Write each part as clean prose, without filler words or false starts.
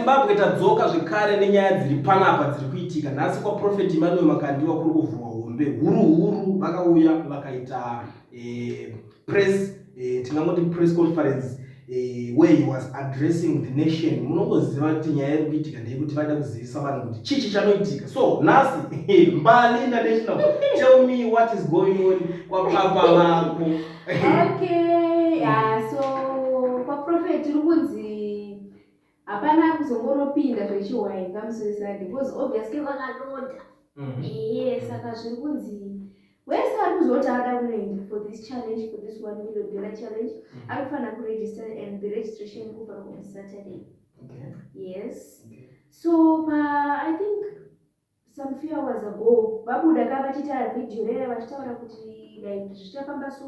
Zimbabwe tadzoka zvekare nenyaya dziri panapa dziri kuitika. Nhasi kwa Prophet Emmanuel Makandiwa kuri kuvhurwa hombe huru vakauya vakaita press press conference where he was addressing the nation. Munongoziva kuti nyaya iri kuitika ndeyekuti vada kuzivisa vanhu kuti chichi chanoitika. So nhasi Mbali International, tell me what is going on kwapapa vako. Okay, so kwa Prophet rukunzi hapana kuzongoropinda zvechiwainga musesadi because obviously vakadonda. Yes, saka zviri kunzi wese ari kuzoti ada kunoenda for this challenge, for this $1 million challenge, arikufanira kuregister and the registration kubva on Saturday. Okay. Yes. Okay. So I think some few hours ago vabuda kavachita video rere vachitaura kuti like zvichafamba so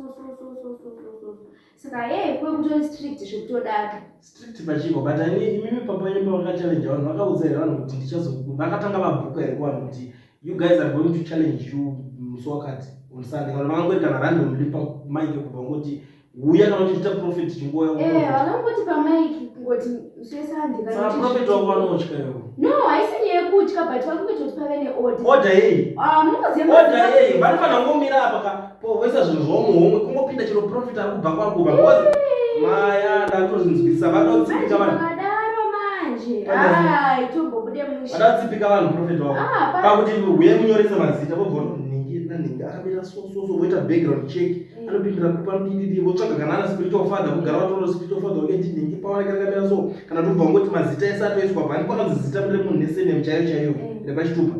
saka kwekutori strict zvekutodaro strict pachiko but imimi papanyepa vakachallenge vanhu vakaudzira vanhu kuti vakatanga mabhuku here kuvanhu kuti you guys are going to challenge you musi wakati on Sunday kana vangoita randomly pamike kubva ngoti uya kana uchiita Prophet chinguva vakangoti pamike ngoti museSunday kana Prophet wako vanotya ivo no haisi yekutya but vakungototi pave order yei order yei vanofanira ngomira apa povesa zvinhu zvomuhomwe kungopinda chero Prophet ari kubva kwakuva because maya ndatozvinzwisa vanotsipika vanhu vakadaro manje togobude musha vadatsipika vanhu Prophet wako pakuti uye munyoresa mazita vobva ningi akamira so voita background check anopindira kupa ndididi votsvaga kana ana spiritual father kugara vatora spiritual father wake ndingi pawanenge akamira so kana tobva ngoti mazita ese atoiswa bani kwakanzi zita mune munhu nesene chaiyo repachitupa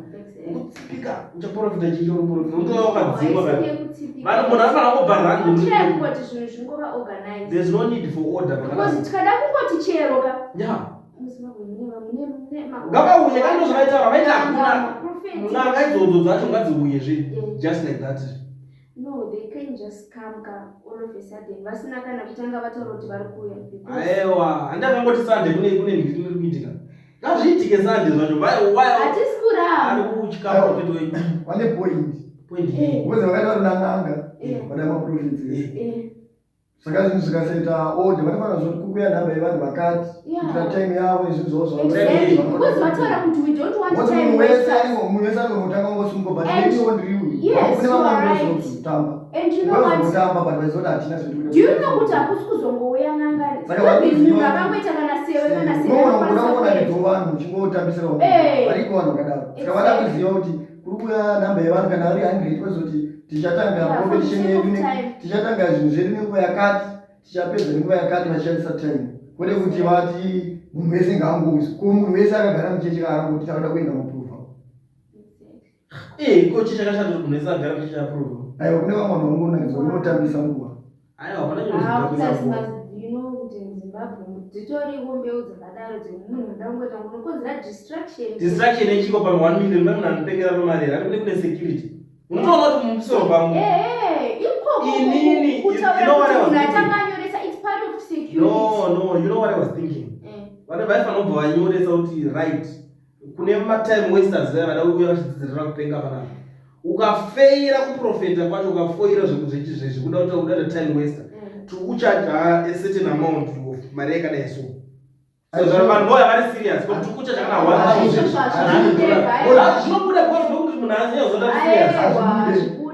kutsipika uchaprofita chichoroprofita unotoya wakadzimwa vanhu munhu anofanira kungobva random kungoti zvinhu zvingova organized. There's no need for order because tikada kungoti chero ka ngavauye kandi ndozvavaitaura vaita hakuna n'anga idzodzo dzacho ngadziuyezve just like that. No, they can just come all of a sudden. Vasina kana kutanga vataura kuti vari kuuya. Aiwa, handakangoti Sunday kune ndiri kuitika. Ngazviitike Sunday zvacho. Hatisi kuramba. Ari kutya Prophet wedu. Vane point. Wezi vakaita kuti nanganga vana maprofits. Saka zvinhu zvikasaita order vanofanira zvoti kukuya nhamba yevanhu vakati kuitira time yavo izvinhu zvavo because vataura kuti we don't want time munhu wese anongotanga kungosungo but iwo ndiriwe kune vamwe ndozotamba and you know what kutamba but vazoti hatina zvekuita. Do you know kuti hakusi kuzongouya ngangari munhu akangoita kana 7 kana 7 unoona kuti vanhu chingotambisira variko vanhu vakadaro saka vada kuziva kuti kuri kuya nhamba yevanhu kana vari 100 kwezoti tichatanga competition yedu tichatanga zvinhu zvedu nenguva yakati tichapedza nenguva yakati vachishandisa time kwete kuti vati munhu wese ngaangouzi ko munhu wese akagara muchechi kaarangoti tavada kuenda muprova ko chichakashata kuti munhu wese agara muchechi aprova aiwa kune vamwe vanhu vangonakidza vanotambisa nguva aiwa hapana chinhu kuti Zimbabwe dzitoriwo mbeu dzakadaro dzemunhu ndangoita ngonokonzera distraction yechiko pa 1 million vanhu vanopengera pamari ari kune security unotoona kuti mumusoro pangu inini it's part of security. No, you know what I was thinking. Vana vaifanira kubva vanyoresa kuti right kune matime wasters vaya vada kuuya vachidzidzirira kupenga panapa ukafeira kuprofita kwacho ukafoira zvekuda kuti udata time waster tikuchaja a certain amount of mari yakadai so vanhu voya vari serious kuti tikuchaja kana 1000 zvinobuda because nokuti munhu anyanya kuzoda serious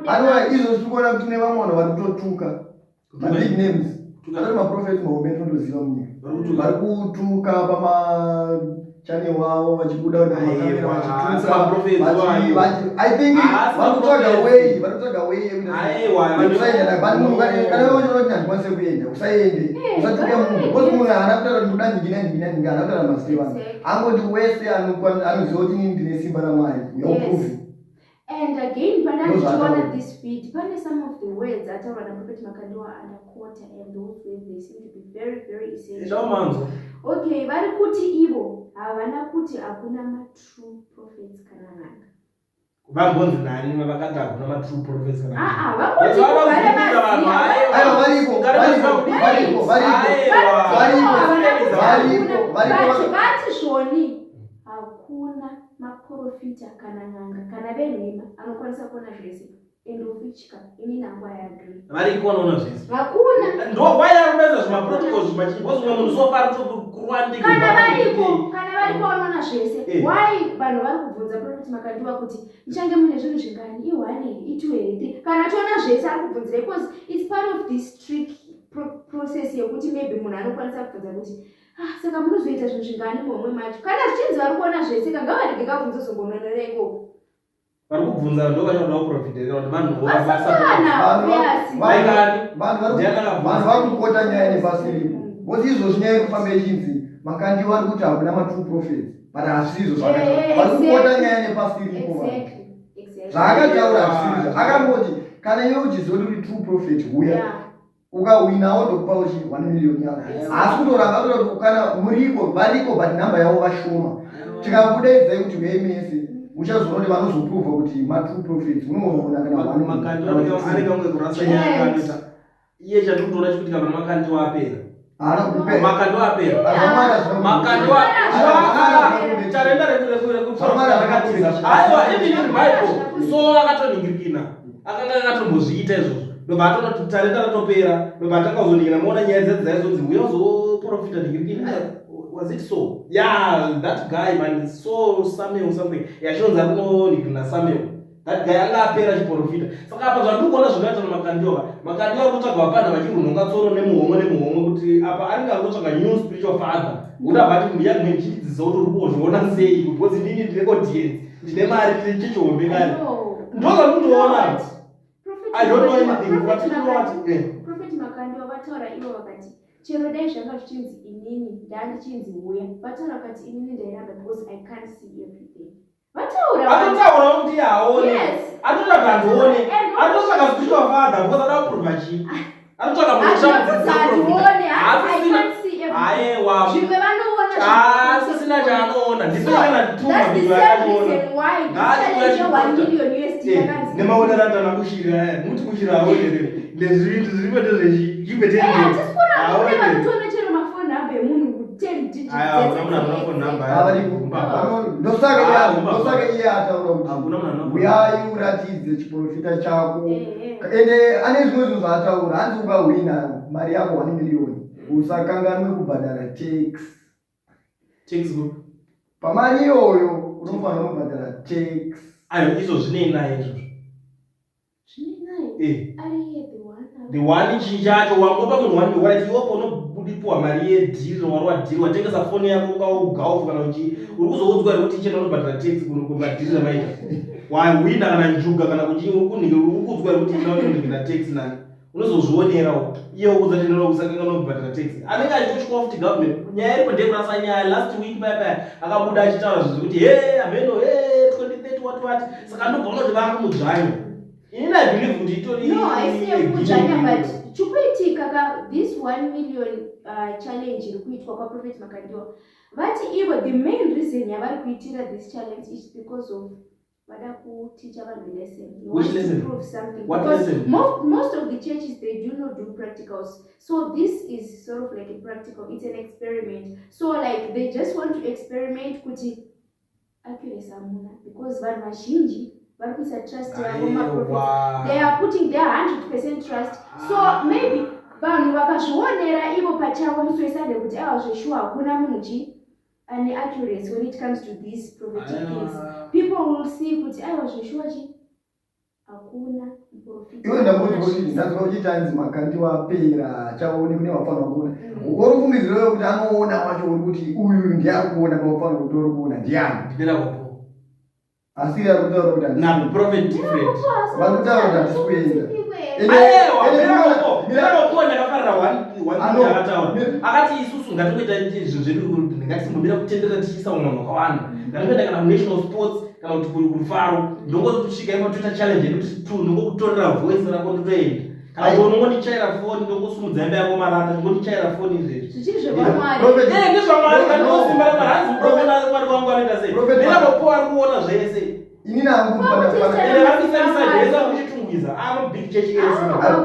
anova izvo tikuona kuti ne vamwe vanhu vari kutotuka mabig names tukatari maprofeti mahombe tonoziva munyika vari kutuka pamachannel wavo vachibuda namakamera vachituka I think varikutsvaga way kana vachoti handikwanise kuenda usaende usatuke munhu because munhu haana kutaura kuti ndoda ndingi haana kutaura mazita vanhu angoti wese anoziva kuti inini ndine simba ramwari yauprove. And again, Panama this feed, some of the words that are Prophet Makandiwa under quarter and those words they seem to be very, very essential. Okay, vari kuti ivo havana kuti hakuna true prophets kana nanga. Vambonzi nani vakati hakuna true prophets kana nanga. Vangoti vati zvoni hakuna maprofita kana nanga kana venhema anokwanisa kuona zvese endovitya ini nangwa yaagri variko vanoona zvese hakuna ndo vaya vanobeza zvimaprotocols zvimachibozumwe munhu sofara kuruandika kana variko why vanhu vari kubvunza Prophet Makandiwa kuti ichange mune zvinhu zvingani i1 i2 here kana tiona zvese ari kubvunzira because it's part of this trick process yekuti maybe munhu anokwanisa kubvunza kuti saka munozoita zvinhu zvingani momwe macho kana zvichinzi vari kuona zvese kangavarege kabvunzo zongomhorera ikoko vari kubvunza ndo vachinoda kuprofitera kuti vanhu vanhu vari kukota nyaya nepasiripo kuti izvozvi nyaya yekufamba ichinzi Makandiwa ari kuti hakuna ma-true prophets but hazvizvo zvakataura vari kukota nyaya nepasiripo zvaakataura hazvizvo akangoti kana iwe uchiziva kuti true prophet huya ukawinawo ndokupa uchi 1 million yako asi kutoramba kuti kana muripo variko but namba yavo vashoma tikakudaidzai kuti vemese uchazoona kuti vanozopruvha kuti ma-true prophets unoona kana Makandiwa anenge unge kurasa nyaya anoita iye chatikutoona chikuti kana Makandiwa apera Makandiwa apera Makandiwa charenda rekutiza aiwa even in Bible so akatoningirikina akanga akatombozviita izvozvo ndoba atona kuti tarenda ratopera ndoba atakazoningira muona nyaya dzedzaidzonzi uya uzoprofita ningirikina was it so yeah that guy man so Samuel something yashonza kunoningirina Samuel that guy anga apera chiprofita saka apa zvandikuona zvinoita Makandiwa kutsvaga vapana vachirunonga tsoro nemuhomwe kuti apa aringa akutsvaga new spiritual father kuti abati mbuya mwe chidzidzisa kuti uri kuzviona sei because inini ndine audience ndine mari ndine chichombe kare ndoga kundoona I don't know anything but you know what Prophet Makandiwa vataura ivo vakati chero dai zvanga zvichinzi inini ndandichinzi uya vataura vakati inini ndairamba because I can't see everything atotaura kuti aone atoda kandoone atotsvaga spiritual father because ada kuprova chii atotsvaga aiwa asisina chaanoona nemaonero atana kushira muti kushira aonere ndezvintu zviripo ndosaka iye ataura kuti uyai uratidze chiprofita chako ende ane zvimwe zvinhu zvaataura hanzi ukahwina mari yako 1 million usakanganwe kubhadhara tax pamari iyoyo unofanira kubhadhara tax ayo izvo zvinei naye izvozvo the one chinjacho wangopa munhu wani wati iwopo unobudipuwa mari yedhiri wari wadhiri watengesa foni yako ukaugaofu kana uchi uri kuzoudzwa here kuti ichena unobhadhara tax kumadhiri ramaita wawina kana njuga kana kuti uri kudzwa here kuti inoningira tax nani unozozvionerawo iye ukudza kuti usakanga unobhadhara tax anenge achitosvika kuti government nyaya iripo ndekurasa nyaya last week paya akabuda achitaura zvekuti ameno 2030 what saka ndobva kuti vakumudzvanyo inini I believe kuti itori kudzvanya but chikuitika this 1 million challenge iri kuitwa kwaProphet Makandiwa vati ivo the main reason yavari kuitira this challenge is because of vada kuticha vanhu lesson. Which lesson? To prove something. What because lesson? Most of the churches, they do not do practicals. So this is sort of like a practical. It's an experiment. So like they just want to experiment kuti accuracy amuna because vanhu vazhinji vari kuisa trust yavo maprofits. They are putting their 100% trust. So maybe vanhu vakazvionera ivo pachavo musi weSunday kuti zveshuwa hakuna munhu chi and accuracy when it comes to these prophetic things. People will see kuti zveshuwa chi hakuna profit. Iwe ndamuti ndazwa uchitanzi Makandiwa apera chaone kune vafanwa kuona. Uri kumizireyo kuti anoona wacho uri kuti uyu ndiari kuona pawafanwa kuti uri kuona ndiani. Ndira kwapo. Asi ari kutaura kuti na prophet different. Vari kutaura kuti sikuenda. Mirapo ndakafarira one yakataura. Akati isusu ngatimboita izvo zvedu ngatisimbomira kutendera tichiisa munhu wakawanda. Ngatimboenda kana national sports kana kuti kufaro ndongosvika ipaTwitter challenge yekuti ndongokutorera voice rako ndotoenda. Kana unongondichaira foni ndongosumudza imba yako marata ndongondichaira foni izvezvi. Zvichiri zvevamwari. Ndezvamwari kanosimba ramarhanzi prophet ari mwari wangu anoita sei. Ndinapopo ari kuona zvese. Inini hangu I'm a big church here.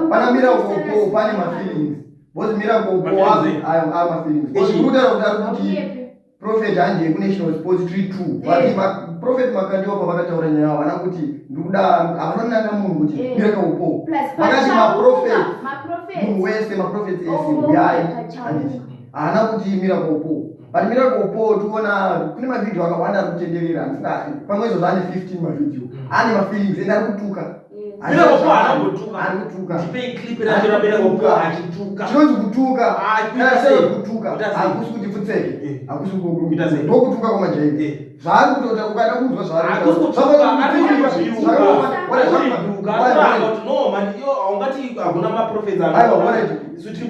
Pana miracle pane mafeelings. Both miracle are feelings. Because kuti prophet anje ku national sports 32. But prophet Makandiwa pavakataura nyaya wana kuti ndikuda avanonanga munhu kuti miracle po. Vakati ma prophet munhu wese ma prophets ese uyai ana kuti miracle po. but Miracle Paul tuona kune mavideo akawanda kutenderera anfuka pamwe izvo zvane 15 mavideo ane mafeelings ende ari kutuka Miracle Paul anokutuka ari kutuka tipe clip rachira Miracle Paul achituka chinonzi kutuka sei kutuka hakusi kuti pfutseke hakusi Ita sei. ndokutuka kwamajairi zvaari kutota ukada kunzwa zvaari akusi kutuka no man yo aungati hakuna maprofesa akatoti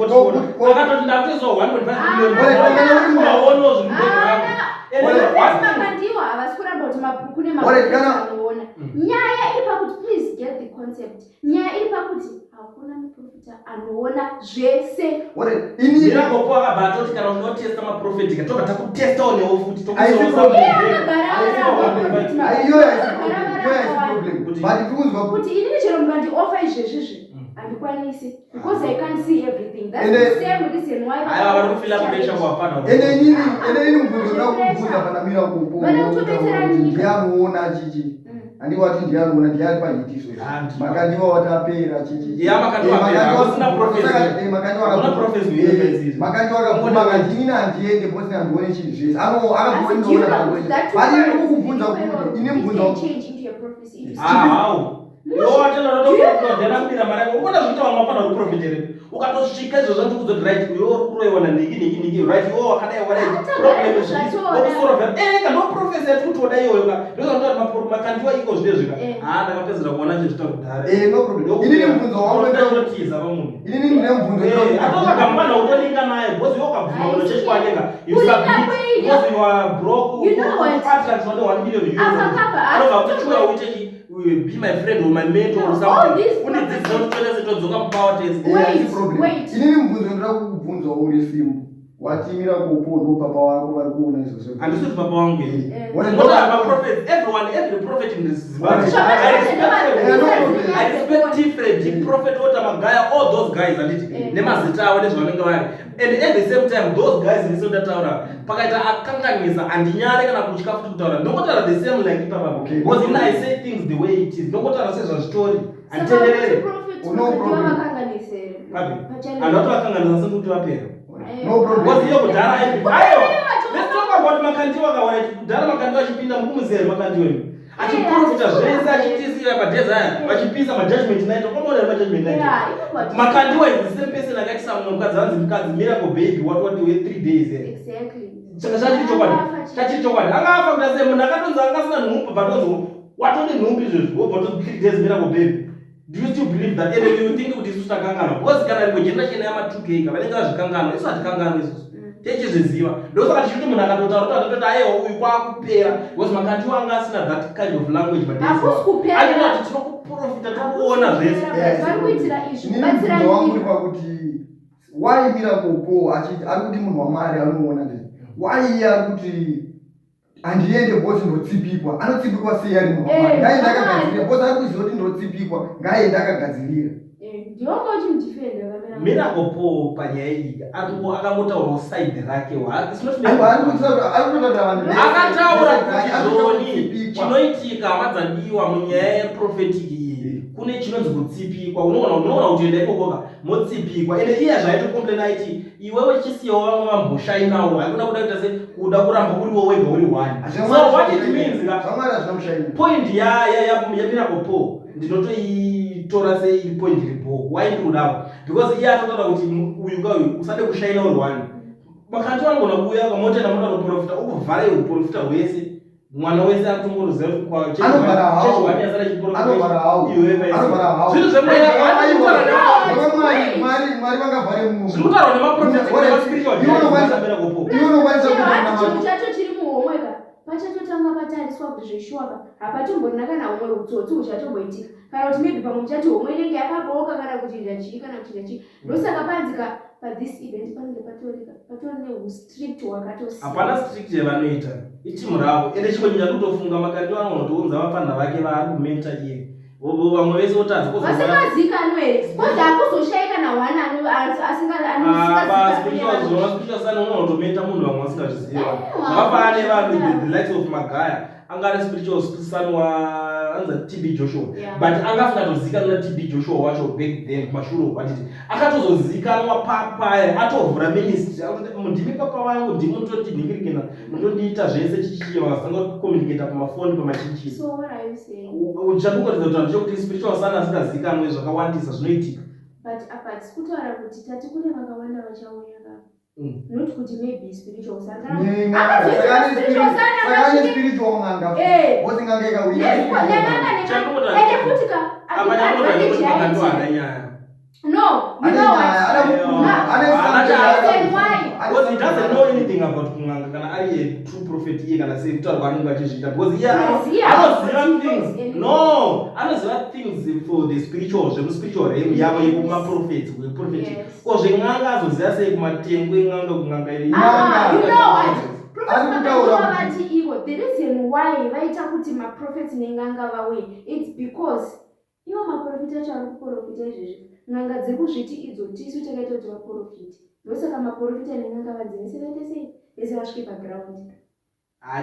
ndatoizwa 1.5 million aono makandiwa havasikuramba kuti kune anoona nyaya iri pakuti please get the concept nyaya iri pakuti hakuna muprofita anoona zvese Miracle Paul akabatoti kana unotesta maprofetika toka takutestawo newo futi kuti inini chero mukandiofa izvezvizvi handikwanisi because I can't see everything. That's the same reason why I don't feel pressure kwa pana. Ene mvuzo na kuvuza pana Miracle Paul. Ndiyamuona chichi. Andiwati ndiyamuona ndiyali panyitiso. Makandiwa watapera chichi. Ya makandiwa wasina professor. Makandiwa professor yefesizo. Makandiwa akabvuma ngandina ndiende bosi andione chinhu zvese. Akabvuma bali ukubvunza kuti ine mvuzo change into your prophecy. Yo atenda ndokudana kubira mara ukona zvita wamapana kuprofitera ukatosvika izvo zvati kuzodrive yo kuroiwa niki right yo wakadai problem is okusoro kana professor yati kutoda iyoyo ndokuti makandiwa iko zvinezvika ndakapedzera kuona chezvita kudhara no problem ini mubvunzo wangu ndotiza pamunhu ini ndine mubvunzo atokagambana utolinga naye bosi wakabvuma unocheshwanyenga you submit because you are broke contract on 1 million euros anoga kutochura uite be my friend or my mentor or something. When this don't tell us to zoga power test. Wait. Ini mubvunzo ndira kubvunza uri simple. Wati Miracle Paul ndo papa wako vari kuona izvo zvose. And this is papa wangu. What are my prophets? Every prophet in this world. I respect different prophet Otamagaya, all those guys are it. Nemazita awo nezvanenge vari. And at the same time those guys in the taura pakaita akanganyisa andinyare kana kutya futi kutaura ndongotara the same like papa. Because in I say things the way it is. Ndongotara sezva story. Antenderere. No problem. Anoto akanganisa sekuti vapera. No problem. Because hiyo kudhara ayo. Let's talk about makandiwa kawana kudhara makandiwa achipinda mukumuzere makandiwa. Achiprofita zvese achitisira padheza aya vachipisa majudgment night ukamona majudgment night. Makandiwa is the same person akaisa mukadzi anzi mukadzi Miracle Baby what wait 3 days. Exactly. Chachiri chokwadi. Angafa kuti ase munhu akatonzi angasina nhumbu patonzi watone nhumbu izvozvo wobva 3 days Miracle Baby. Do you still believe that? And you think kuti isusu takangana? Because kana rimwe generation yama 2K vanenge vazvikangana isu hatikangana isusu. Techizviziva. Ndokusaka tichiti munhu akatotaura atototi aiwa uyu kwakupera because makandiwa anga asina that kind of language but anoti tinokuprofita tokuona zvese. Varikuitira izvi kubatsira nyika. Wangu pakuti why Miracle Paul achiti ari kuti munhu wamari anoona ndizvo. Why ari kuti andiende bosi ndotsipikwa anotsipikwa sei ari munhu wamari ngaende akagadzirira bosi ari kuziva kuti ndotsipikwa ngaende akagadzirira. Ndionga uchimudefenda kamera. Miracle Paul panyaya iyi akangotaura side rake akataura kuti chinoitika madzandiwa munyaya yeprofetic iyi kune chinonzi kutsipikwa unoona kuti enda ikokoka motsipikwa ende iye zvaitocomplaina aiti iwewe chisiyawo vamwe vamboshainawo hakuna kuda kuita sekuda kuramba uriwo wega uri one. So what it means point yaMiracle Paul ndinotoitora sei point ripo why ndikudawo because iye atotaura kuti uyu kauyu usade kushaina uri one. Makandiwa anogona kuuya kamotenda munhu anoprofita ukuvhara uprofita hwese mwana wese atongoroziva kuti anogara hawo Mwari vakavhare munhu zvinotaurwa nemaprofita chacho chiri muhomweka pachatotanga patariswa kuti zveshuwaka hapatombona kana umwe utsotsi uchatomboitika kana kuti maybe pamwe chati homwe inenge yakaboka kana kuchinja chii kana kuchinja chii ndosaka panzika pathis event panenge patorine strict wakatosiya hapana strict yavanoita ichimuravo ende chikonyanya kutofunga makandiwa anotounza vafanha vake vaari kumenta iye vamwe vese otadza vasingazikanwe here kozi hakuzoshaika nawana asingazikanwa unotometa munhu vamwe vasingazviziva vapane vanhu the likes of Magaya angari spiritual son waanza TB Joshua Yeah. but angafungatozikana na TB Joshua wacho back then kumashure kwatiti akatozozikanwa paya atovhura ministry ndimi papa vangu ndimi mutondiningiririkana mutondiita zvese chichiva vasanga kucommunicata pamafoni pamachichi. So what are you saying? Uchandukuratidza kuti handichokuti spiritual son asingazikanwe zvakawandisa zvinoitika. But kutaura kuti tati kune vakawanda vachauya not kuti maybe spiritual son. Spiritual nganga. What nganga we. No, you know because he doesn't know anything about Kunganga. Kana ari a true prophet here kana say kutaura vanenge vachizviita because anoziva things. No, anoziva things for the spiritual, spiritual realm yavo yekuma prophets, we prophetic. Ko zvenganga azoziva sei kumatengwe nganga kunganga iri. You know what? The reason why vaita kuti ma prophets nenganga vawe, it's because iwo ma prophet acho ari kuprofita izvezvi. Nganga dziri kuzviti idzo tisu takaita kuti vaprofiti. Ndosaka maprofita nenganga vadzinisiraite sei? Vese vasvike paground.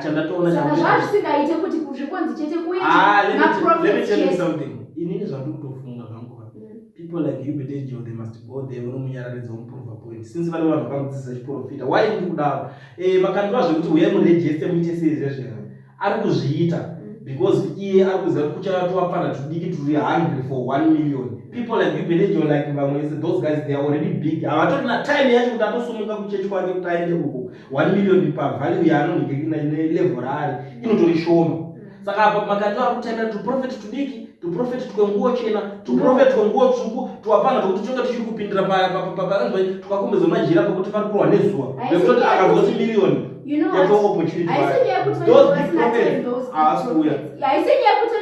Chandatoona saka zvazvisingaite kuti kuzvikonzi chete kuiti let me tell you something. Inini zvandikutofunga zvangu. People like you Bedejo, they must go there vanomunyararidza muprova point. Since vale vanhu vakamudzidzisa chiprofita. Why ndiri kudaro? Makandwa zvekuti uye muregister muite sezvezvo. Ari kuzviita. Because iye ari kuziva kuchatova pana tudiki turi hungry for 1 million. People like you Bedejo, like vamwe, those guys they are already big. Avatori na time yacho kuti atosumuka kuchechi kwake kuti aende uko 1 million pavalue yaanoningirina level rari inotori shoma. Saka apa makandwa akutaenda to prophet tudiki, to prophet twenguo chena, to prophet twenguo tsvuku, tuwapana kuti tonga tichiri kupindira pa tukakombedza majira pakuti vari kurwa nezuva. Nekuti akazoti million. You know what? Opportunity. Those big prophets are school. I said you put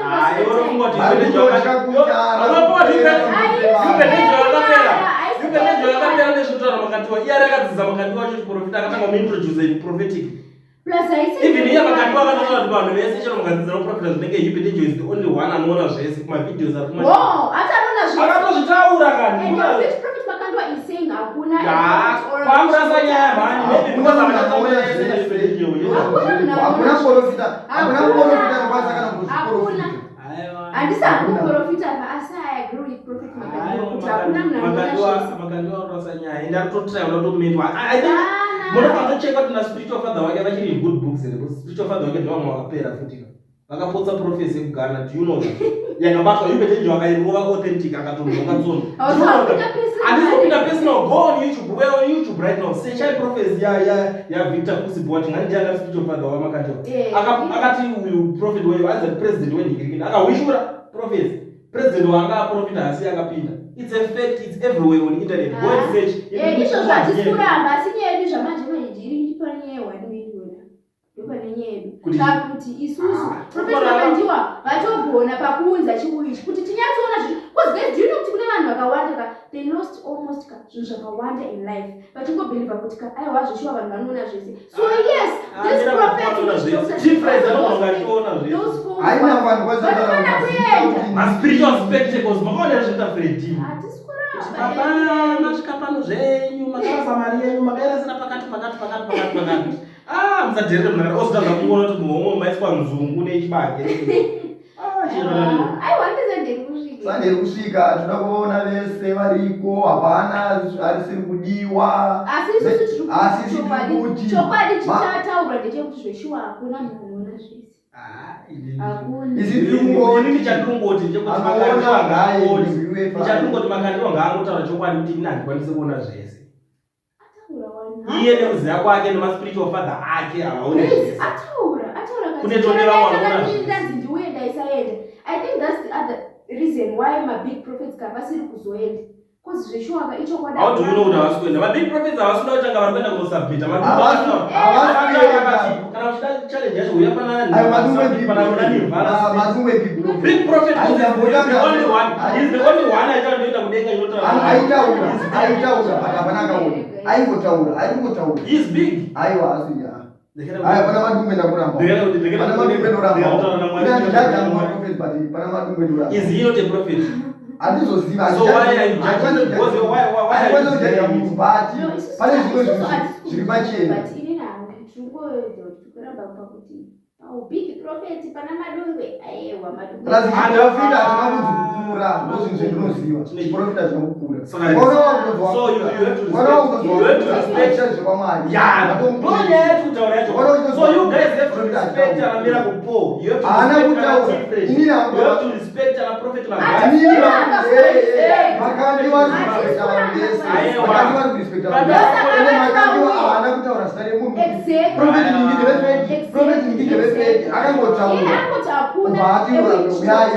Plus I said even here makandwa akatoona vanhu vese chero mugadzira prophet nenge Bedejo is the only one anoona zvese kuma videos ari kuma. Oh, ataona zvese. Akatozvitaura kani. And which prophet makandwa is saying hakuna pamurasa nyaya mani maybe because akataona zvese Bedejo. Hakuna profita. Hakuna profita nobasa kana kuprofita. Andisa kuprofita asi I agree with prophet makandwa kuti hakuna munhu makandwa urasa nyaya ende atotry unotomendwa. I think munofana kucheka kuti na spiritual father wake vachiri good books here because spiritual father wake ndivamwe vakapera futi vakapotsa prophecy kugana. Do you know that? Yakabatwa Bedejo akairova authentic akatonhonga tsono. Andisopinda personal, go on YouTube. We're on YouTube right now. Search prophecy ya Victor Kusibwati ngani ndianga spiritual father wamakandwa. Akati uyu prophet wewe as a president wendigirikina akawishura prophecy. President wanga prophet asi akapinda. It's a fact, it's everywhere on internet. Go and search. Ndizvo zvatikuramba asi nyedu zvamanje manjiri ndipanye waniwindona. Ndopanenyedu. Kuti isusu prophet vakandiwa vatogona pakuunza chiuichi kuti tinyatsoona zviri. Because guys, do you know kuti kune vanhu vakawanda they lost almost zvinhu zvakawanda in life. Vachingobelieve kuti aiwa zveshuwa vanhu vanoona zvese. So yes, this prophet difference anongationa zvese. Those four. Haina vanhu kwazana ma spiritual spectacles makaona zvita Fredi. Hapana masvika pano zvenyu makasa mari yenyu makaera sina pakati. Musadherere munhu osvika kuona kuti muhomwe maiswa muzungu nechibage. Sande kusvika toda kuona vese variko hapana arisiri kudiwa. Asi chokwadi chichataurwa ndechekuti zveshuwa hakuna munhu unoona zvese. Ichatungoti makandwa ngaangotaura chokwadi kuti ina handikwanisi kuona zvese. Iye nekuziva kwake nemaspiritual father ake havaone zvese. Kune tone vamwe vanoona zvese. I think that's the other reason why my big prophets kapasiri kuzoenda. Because zveshuwa ichokwadi. How do you know kuti havasi kuenda? Ma big prophets havasina kutanga vari kuenda kunosubmita. Kana uchida challenge yacho uya pana big prophet is the only one. He's the only one achaenda kudenga inotaura. Aitaura hapana akaona. Aingotaura. He is big. Aiwa asiya. Pana madumbe ndakuramba. Pana madumbe ndoramba. Pana madumbe ndoramba. Is he not a prophet? Andizoziva. So why are you judging? Why are you judging him? Pane zvimwe zviri pachena. But inini hangu chungoedza kuti kuramba pakuti big prophet pana madongwe aiwa madongwe Plus profita atinakudzi kukura ndozvinhu zvendinoziva profita zvinokukura So you have to respect zvekwamwari Yeah, don't have to tell that. So you guys have to respect and miracle Paul. You have to respect and prophet. You have to respect and prophet. Makandi vari kurespecta vanhu vese. Makandi vari kurespecta vanhu vese. Ene makandi haana kutaura zita remunhu. Prophet ndingi ndevefeki. Prophet ndingi ndevefeki. Akangotaura. Kubva atiura yai.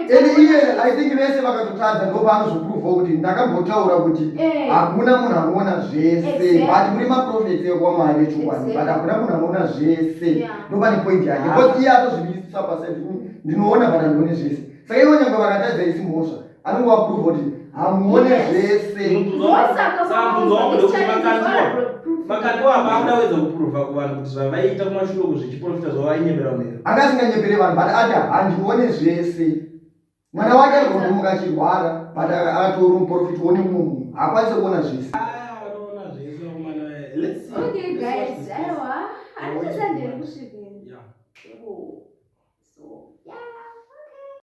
Ene iye I think vese vakatotadza ndopaanozopruvha kuti ndakambotaura kuti hakuna munhu anoona zvese. But muri maprofeti ekwamwari echokwadi. But hakuna munhu anoona zvese. Ndopane point yake. Because iye atozviisa paside. Ndinoona but handioni zvese. Saka ivo nyangwe vakatadza isi mhosva. Anongovapruvha kuti hamuone zvese. Makandiwa hapakuda weza kupruvha kuvanhu kuti zvavaita kumashure uku zvichiprofita zvavainyemera mera. Akasinganyepere vanhu but ati handione zvese. Mwana wake arikundomuka achirwara but akatori muprofiti one mumwe munhu hakwanise kuona zvese. Vanoona zvese vakomana. Let's see. Okay guys, aiwa. Handisandiri kusvikira. Yeah.